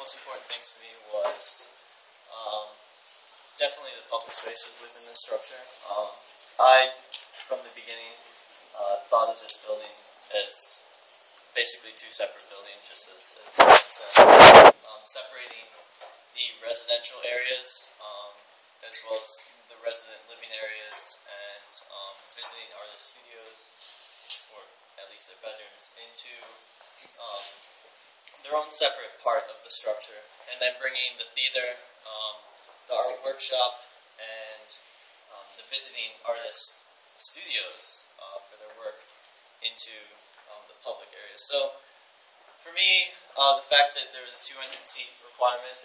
most important things to me was definitely the public spaces within the structure. I, from the beginning, thought of this building as basically two separate buildings, just as separating the residential areas as well as the resident living areas and visiting artist studios, or at least their bedrooms, into their own separate part of the structure, and then bringing the theater, the art workshop, and the visiting artist studios for their work into the public area. So, for me, the fact that there was a 200-seat requirement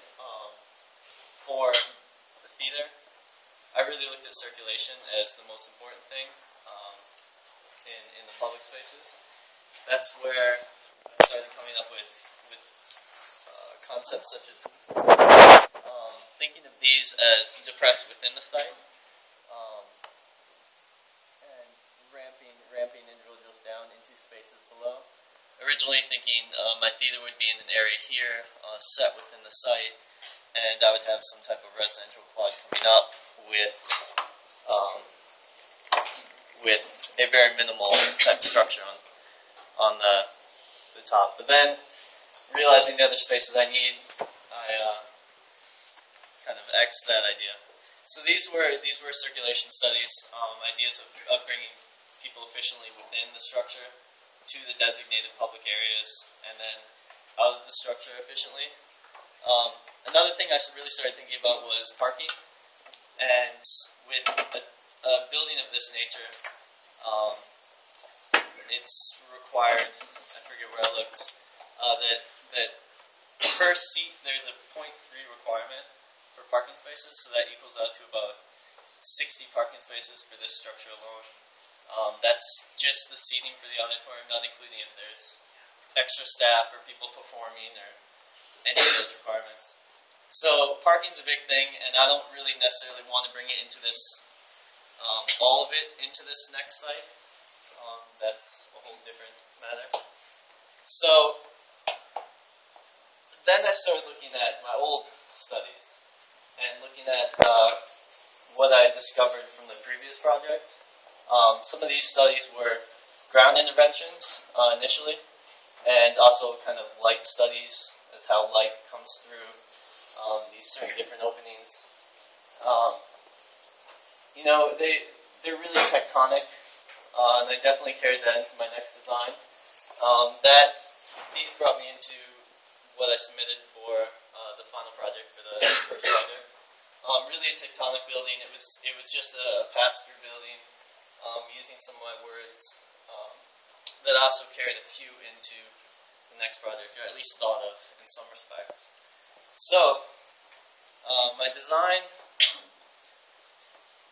for the theater, I really looked at circulation as the most important thing in the public spaces. That's where I started coming up with concepts such as thinking of these as depressed within the site, and ramping individuals down into spaces below. Originally thinking my theater would be in an area here, set within the site, and I would have some type of residential quad coming up with a very minimal type of structure on the top. But then, realizing the other spaces I need, I kind of X'd that idea. So these were circulation studies, ideas of bringing people efficiently within the structure to the designated public areas, and then out of the structure efficiently. Another thing I really started thinking about was parking, and with a building of this nature, it's required, I forget where I looked, that per seat there's a 0.3 requirement for parking spaces, so that equals out to about 60 parking spaces for this structure alone. That's just the seating for the auditorium, not including if there's extra staff or people performing or any of those requirements. So parking's a big thing, and I don't really necessarily want to bring it into this, all of it into this next site. That's a whole different matter. So then I started looking at my old studies and looking at what I discovered from the previous project. Some of these studies were ground interventions initially, and also kind of light studies, as how light comes through these certain different openings. You know, they're really tectonic, and I definitely carried that into my next design. These brought me into what I submitted for the final project for the first project. Really a tectonic building. It was just a pass-through building, using some of my words that also carried a few into the next project, or at least thought of in some respects. So, my design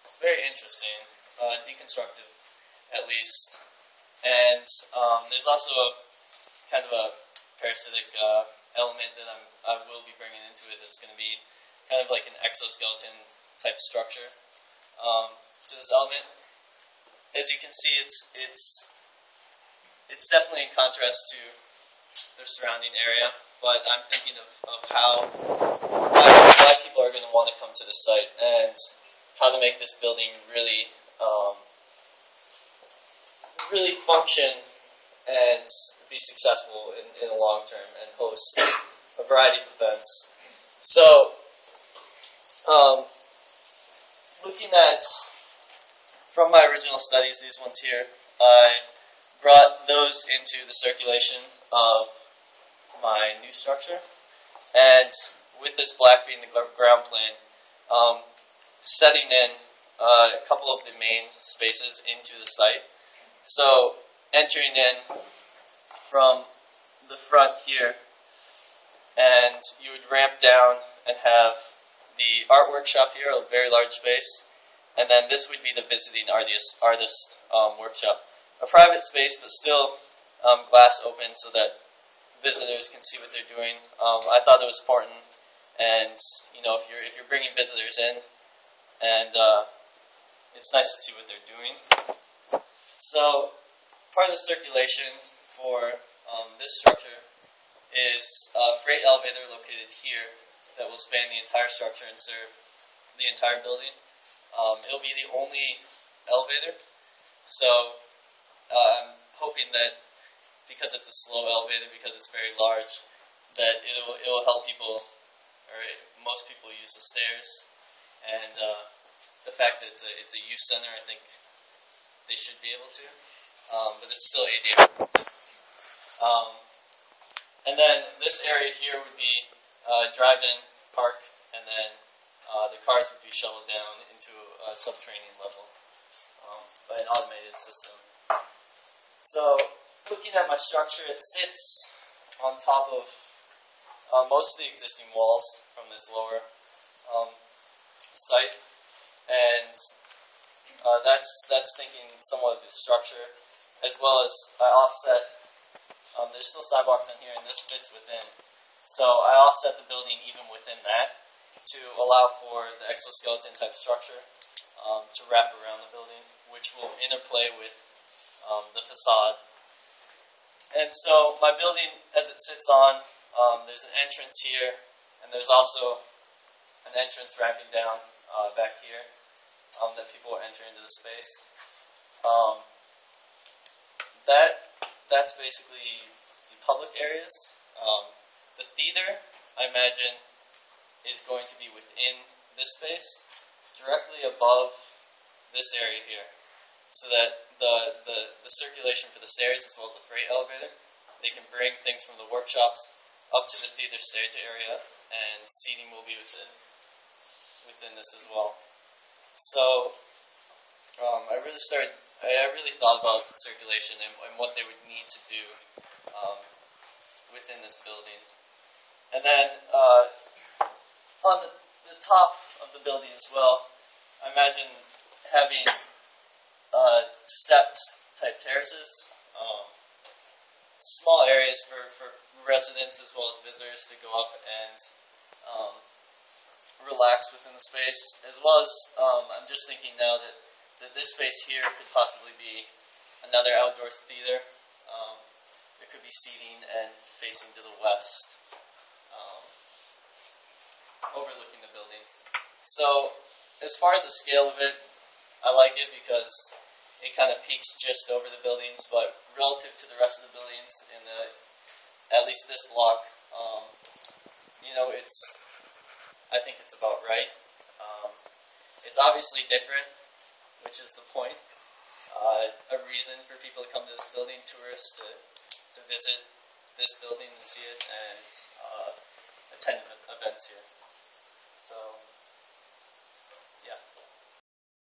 is very interesting, deconstructive at least, and there's also a kind of a parasitic element that I will be bringing into it that's going to be kind of like an exoskeleton type structure to this element. As you can see, it's definitely in contrast to their surrounding area, but I'm thinking of why people are going to want to come to this site, and how to make this building really really function and be successful in the long term and host a variety of events. So, looking at, from my original studies, these ones here, I brought those into the circulation of my new structure, and with this black being the ground plane, setting in a couple of the main spaces into the site. So, entering in from the front here, and you would ramp down and have the art workshop here, a very large space, and then this would be the visiting artist workshop. A private space, but still glass open so that visitors can see what they're doing. I thought it was important, and you know, if you're bringing visitors in, and it's nice to see what they're doing. So, part of the circulation for this structure is a freight elevator located here that will span the entire structure and serve the entire building. It'll be the only elevator, so I'm hoping that because it's a slow elevator, because it's very large, that it will help people, or most people use the stairs, and the fact that it's a youth center, I think they should be able to, but it's still ADA. And then this area here would be drive-in, park, and then the cars would be shoveled down into a subterranean level by an automated system. So, looking at my structure, it sits on top of most of the existing walls from this lower site, and that's thinking somewhat of the structure, as well as I offset. There's still sidewalks in here, and this fits within. So I offset the building even within that to allow for the exoskeleton type structure to wrap around the building, which will interplay with the facade. And so my building, as it sits on, there's an entrance here, and there's also an entrance wrapping down back here that people will enter into the space. That's basically the public areas. The theater, I imagine, is going to be within this space, directly above this area here, so that the circulation for the stairs as well as the freight elevator, they can bring things from the workshops up to the theater stage area, and seating will be within this as well. So I really thought about circulation and what they would need to do within this building. And then on the top of the building as well, I imagine having stepped type terraces, small areas for residents as well as visitors to go up and relax within the space, as well as I'm just thinking now that this space here could possibly be another outdoors theater. It could be seating and facing to the west, overlooking the buildings. So as far as the scale of it, I like it because it kind of peaks just over the buildings, but relative to the rest of the buildings in at least this block, I think it's about right. It's obviously different, which is the point. A reason for people to come to this building, tourists to visit this building and see it, and attend events here. So